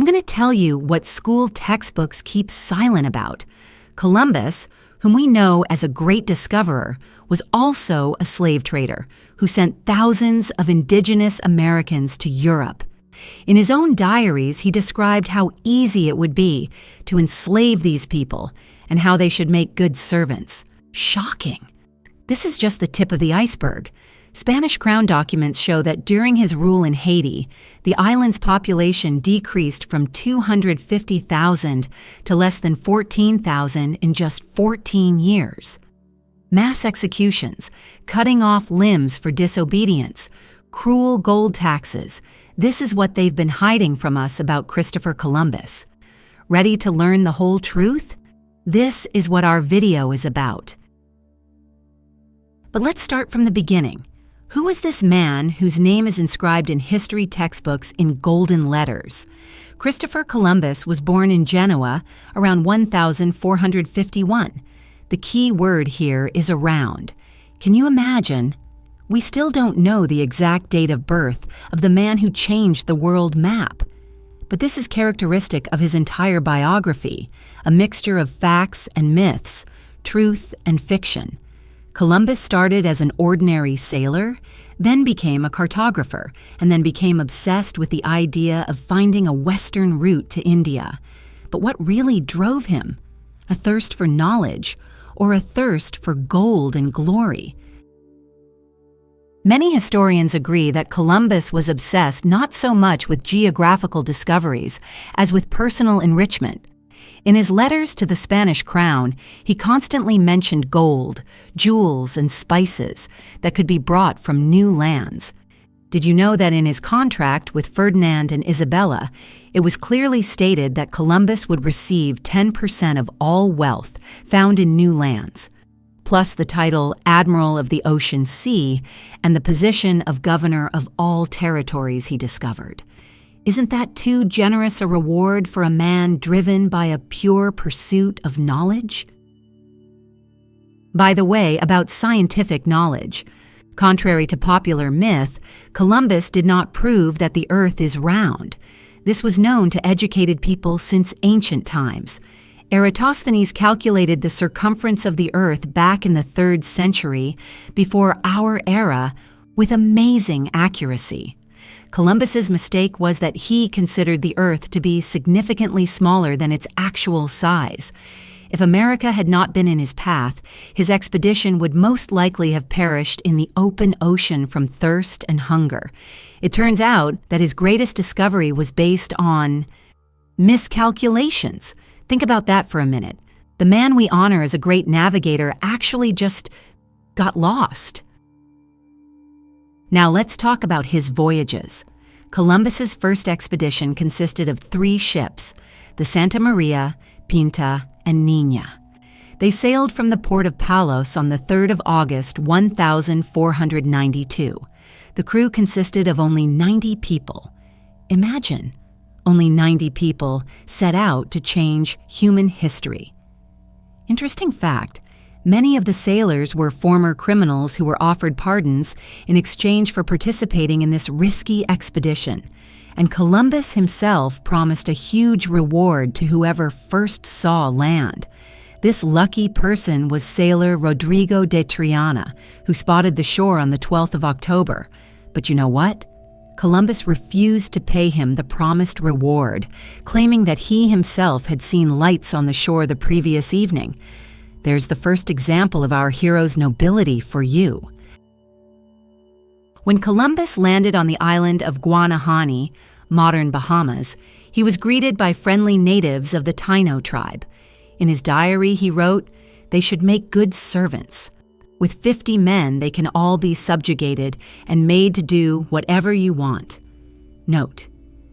going to tell you what school textbooks keep silent about. Columbus, whom we know as a great discoverer, was also a slave trader who sent thousands of indigenous Americans to Europe. In his own diaries, he described how easy it would be to enslave these people and how they should make good servants. Shocking. This is just the tip of the iceberg. Spanish crown documents show that during his rule in Haiti, the island's population decreased from 250,000 to less than 14,000 in just 14 years. Mass executions, cutting off limbs for disobedience, cruel gold taxes. This is what they've been hiding from us about Christopher Columbus. Ready to learn the whole truth? This is what our video is about. But let's start from the beginning. Who was this man whose name is inscribed in history textbooks in golden letters? Christopher Columbus was born in Genoa around 1451. The key word here is around. Can you imagine? We still don't know the exact date of birth of the man who changed the world map. But this is characteristic of his entire biography, a mixture of facts and myths, truth and fiction. Columbus started as an ordinary sailor, then became a cartographer, and then became obsessed with the idea of finding a western route to India. But what really drove him? A thirst for knowledge, or a thirst for gold and glory? Many historians agree that Columbus was obsessed not so much with geographical discoveries as with personal enrichment. In his letters to the Spanish crown, he constantly mentioned gold, jewels, and spices that could be brought from new lands. Did you know that in his contract with Ferdinand and Isabella, it was clearly stated that Columbus would receive 10% of all wealth found in new lands, plus the title Admiral of the Ocean Sea and the position of governor of all territories he discovered? Isn't that too generous a reward for a man driven by a pure pursuit of knowledge? By the way, about scientific knowledge. Contrary to popular myth, Columbus did not prove that the earth is round. This was known to educated people since ancient times. Eratosthenes calculated the circumference of the earth back in the 3rd century before our era with amazing accuracy. Columbus's mistake was that he considered the Earth to be significantly smaller than its actual size. If America had not been in his path, his expedition would most likely have perished in the open ocean from thirst and hunger. It turns out that his greatest discovery was based on miscalculations. Think about that for a minute. The man we honor as a great navigator actually just got lost. Now let's talk about his voyages. Columbus's first expedition consisted of 3 ships, the Santa Maria, Pinta, and Niña. They sailed from the port of Palos on the 3rd of August, 1492. The crew consisted of only 90 people. Imagine, only 90 people set out to change human history. Interesting fact, many of the sailors were former criminals who were offered pardons in exchange for participating in this risky expedition, and Columbus himself promised a huge reward to whoever first saw land. This lucky person was sailor Rodrigo de Triana, who spotted the shore on the 12th of October. But you know what? Columbus refused to pay him the promised reward, claiming that he himself had seen lights on the shore the previous evening. There's the first example of our hero's nobility for you. When Columbus landed on the island of Guanahani, modern Bahamas, he was greeted by friendly natives of the Taino tribe. In his diary, he wrote, "They should make good servants. With 50 men, they can all be subjugated and made to do whatever you want." Note,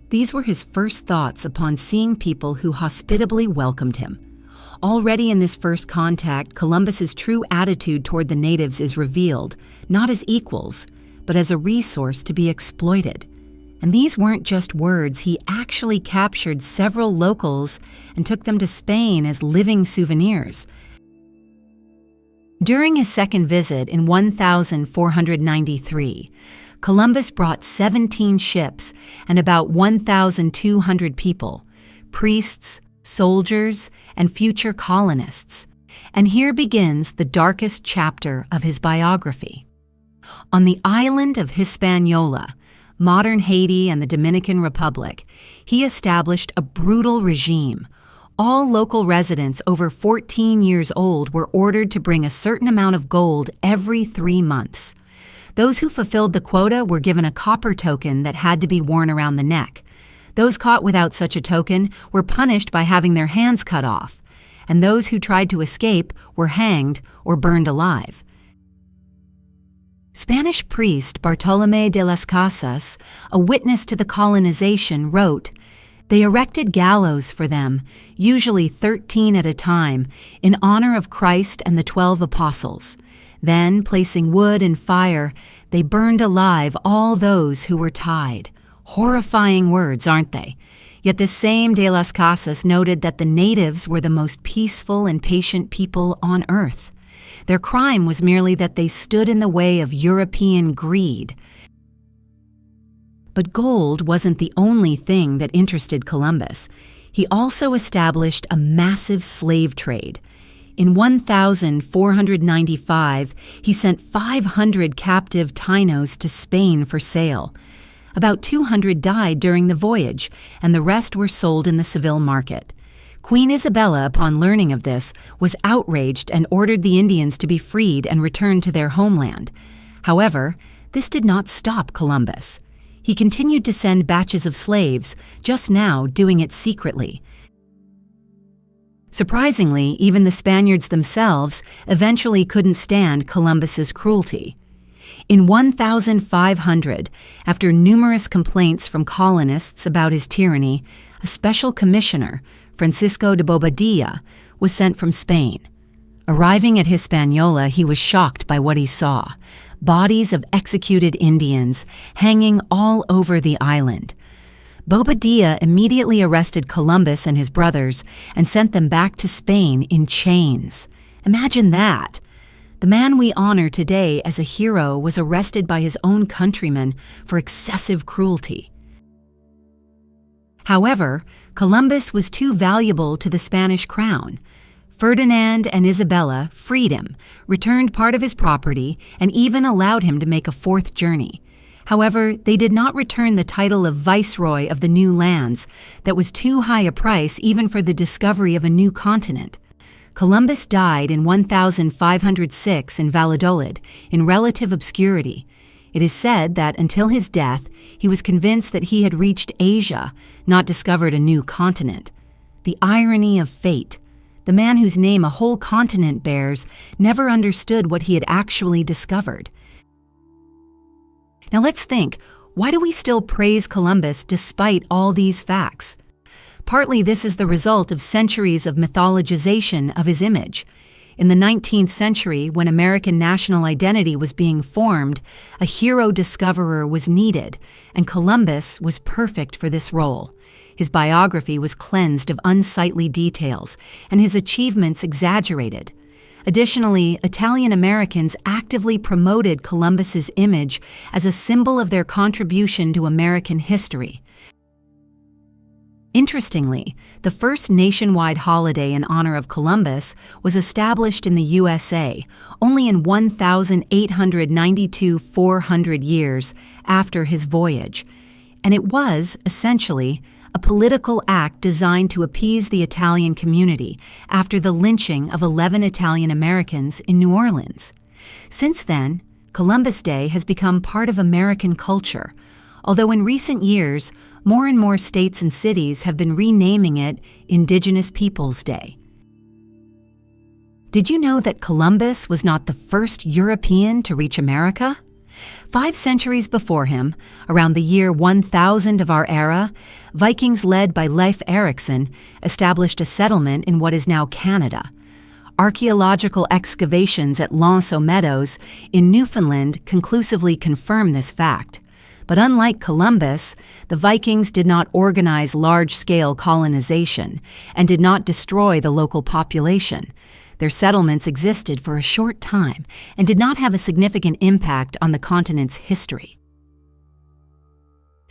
these were his first thoughts upon seeing people who hospitably welcomed him. Already in this first contact, Columbus's true attitude toward the natives is revealed, not as equals, but as a resource to be exploited. And these weren't just words. He actually captured several locals and took them to Spain as living souvenirs. During his second visit in 1493, Columbus brought 17 ships and about 1,200 people, priests, soldiers, and future colonists. And here begins the darkest chapter of his biography. On the island of Hispaniola, modern Haiti and the Dominican Republic, he established a brutal regime. All local residents over 14 years old were ordered to bring a certain amount of gold every 3 months. Those who fulfilled the quota were given a copper token that had to be worn around the neck. Those caught without such a token were punished by having their hands cut off, and those who tried to escape were hanged or burned alive. Spanish priest Bartolomé de las Casas, a witness to the colonization, wrote, "They erected gallows for them, usually 13 at a time, in honor of Christ and the 12 apostles. Then, placing wood and fire, they burned alive all those who were tied." Horrifying words, aren't they? Yet this same de las Casas noted that the natives were the most peaceful and patient people on earth. Their crime was merely that they stood in the way of European greed. But gold wasn't the only thing that interested Columbus. He also established a massive slave trade. In 1495, he sent 500 captive Tainos to Spain for sale. About 200 died during the voyage, and the rest were sold in the Seville market. Queen Isabella, upon learning of this, was outraged and ordered the Indians to be freed and returned to their homeland. However, this did not stop Columbus. He continued to send batches of slaves, just now doing it secretly. Surprisingly, even the Spaniards themselves eventually couldn't stand Columbus's cruelty. In 1500, after numerous complaints from colonists about his tyranny, a special commissioner, Francisco de Bobadilla, was sent from Spain. Arriving at Hispaniola, he was shocked by what he saw: bodies of executed Indians hanging all over the island. Bobadilla immediately arrested Columbus and his brothers and sent them back to Spain in chains. Imagine that! The man we honor today as a hero was arrested by his own countrymen for excessive cruelty. However, Columbus was too valuable to the Spanish crown. Ferdinand and Isabella freed him, returned part of his property, and even allowed him to make a fourth journey. However, they did not return the title of Viceroy of the new lands. That was too high a price even for the discovery of a new continent. Columbus died in 1506 in Valladolid, in relative obscurity. It is said that until his death, he was convinced that he had reached Asia, not discovered a new continent. The irony of fate. The man whose name a whole continent bears never understood what he had actually discovered. Now let's think, why do we still praise Columbus despite all these facts? Partly this is the result of centuries of mythologization of his image. In the 19th century, when American national identity was being formed, a hero discoverer was needed, and Columbus was perfect for this role. His biography was cleansed of unsightly details, and his achievements exaggerated. Additionally, Italian Americans actively promoted Columbus's image as a symbol of their contribution to American history. Interestingly, the first nationwide holiday in honor of Columbus was established in the USA only in 1892, 400 years after his voyage, and it was, essentially, a political act designed to appease the Italian community after the lynching of 11 Italian Americans in New Orleans. Since then, Columbus Day has become part of American culture, although in recent years, more and more states and cities have been renaming it Indigenous Peoples Day. Did you know that Columbus was not the first European to reach America? 5 centuries before him, around the year 1000 of our era, Vikings led by Leif Erikson established a settlement in what is now Canada. Archaeological excavations at L'Anse aux Meadows in Newfoundland conclusively confirm this fact. But unlike Columbus, the Vikings did not organize large-scale colonization and did not destroy the local population. Their settlements existed for a short time and did not have a significant impact on the continent's history.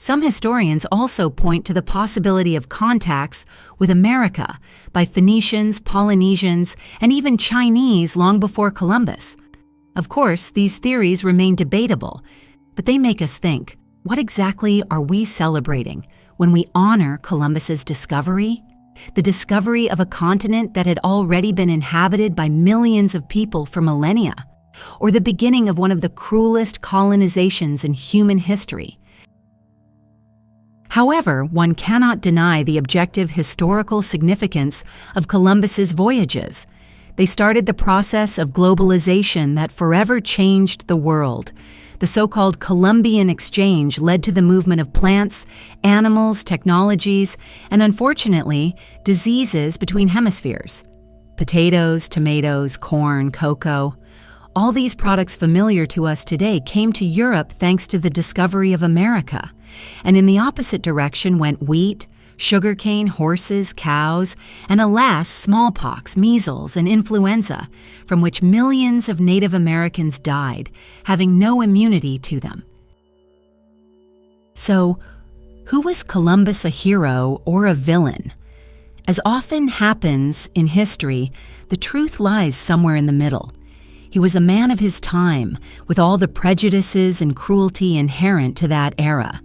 Some historians also point to the possibility of contacts with America by Phoenicians, Polynesians, and even Chinese long before Columbus. Of course, these theories remain debatable, but they make us think, what exactly are we celebrating when we honor Columbus's discovery? The discovery of a continent that had already been inhabited by millions of people for millennia, or the beginning of one of the cruelest colonizations in human history. However, one cannot deny the objective historical significance of Columbus's voyages. They started the process of globalization that forever changed the world. The so-called Columbian Exchange led to the movement of plants, animals, technologies, and unfortunately, diseases between hemispheres. Potatoes, tomatoes, corn, cocoa. All these products familiar to us today came to Europe thanks to the discovery of America. And in the opposite direction went wheat, sugarcane, horses, cows, and alas, smallpox, measles, and influenza, from which millions of Native Americans died, having no immunity to them. So, who was Columbus a hero or a villain? As often happens in history, the truth lies somewhere in the middle. He was a man of his time, with all the prejudices and cruelty inherent to that era.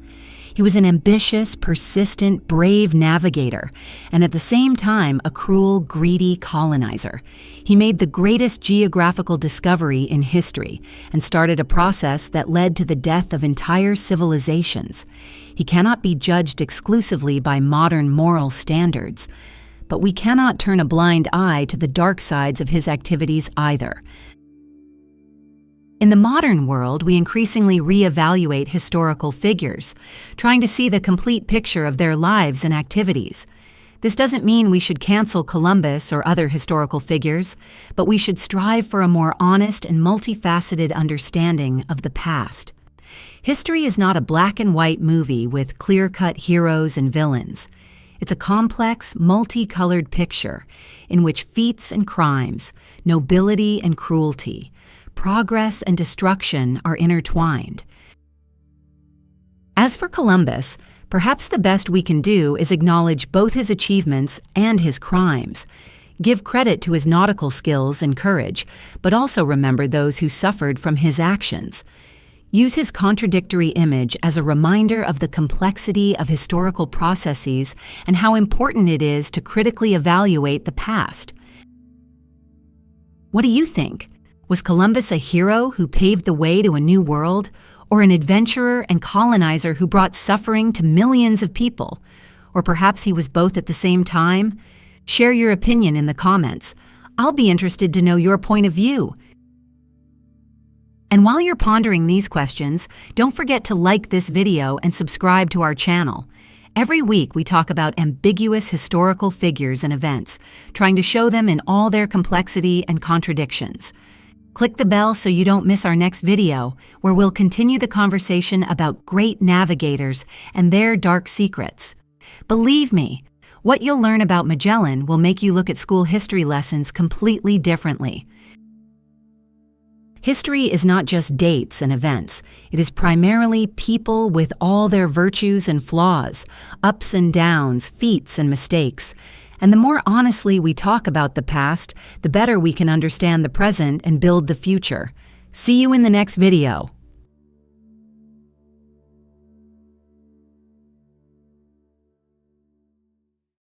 He was an ambitious, persistent, brave navigator, and at the same time, a cruel, greedy colonizer. He made the greatest geographical discovery in history and started a process that led to the death of entire civilizations. He cannot be judged exclusively by modern moral standards, but we cannot turn a blind eye to the dark sides of his activities either. In the modern world, we increasingly reevaluate historical figures, trying to see the complete picture of their lives and activities. This doesn't mean we should cancel Columbus or other historical figures, but we should strive for a more honest and multifaceted understanding of the past. History is not a black and white movie with clear-cut heroes and villains. It's a complex, multicolored picture in which feats and crimes, nobility and cruelty, progress and destruction are intertwined. As for Columbus, perhaps the best we can do is acknowledge both his achievements and his crimes. Give credit to his nautical skills and courage, but also remember those who suffered from his actions. Use his contradictory image as a reminder of the complexity of historical processes and how important it is to critically evaluate the past. What do you think? Was Columbus a hero who paved the way to a new world, or an adventurer and colonizer who brought suffering to millions of people? Or perhaps he was both at the same time? Share your opinion in the comments. I'll be interested to know your point of view. And while you're pondering these questions, don't forget to like this video and subscribe to our channel. Every week we talk about ambiguous historical figures and events, trying to show them in all their complexity and contradictions. Click the bell so you don't miss our next video, where we'll continue the conversation about great navigators and their dark secrets. Believe me, what you'll learn about Magellan will make you look at school history lessons completely differently. History is not just dates and events. It is primarily people with all their virtues and flaws, ups and downs, feats and mistakes. And the more honestly we talk about the past, the better we can understand the present and build the future. See you in the next video.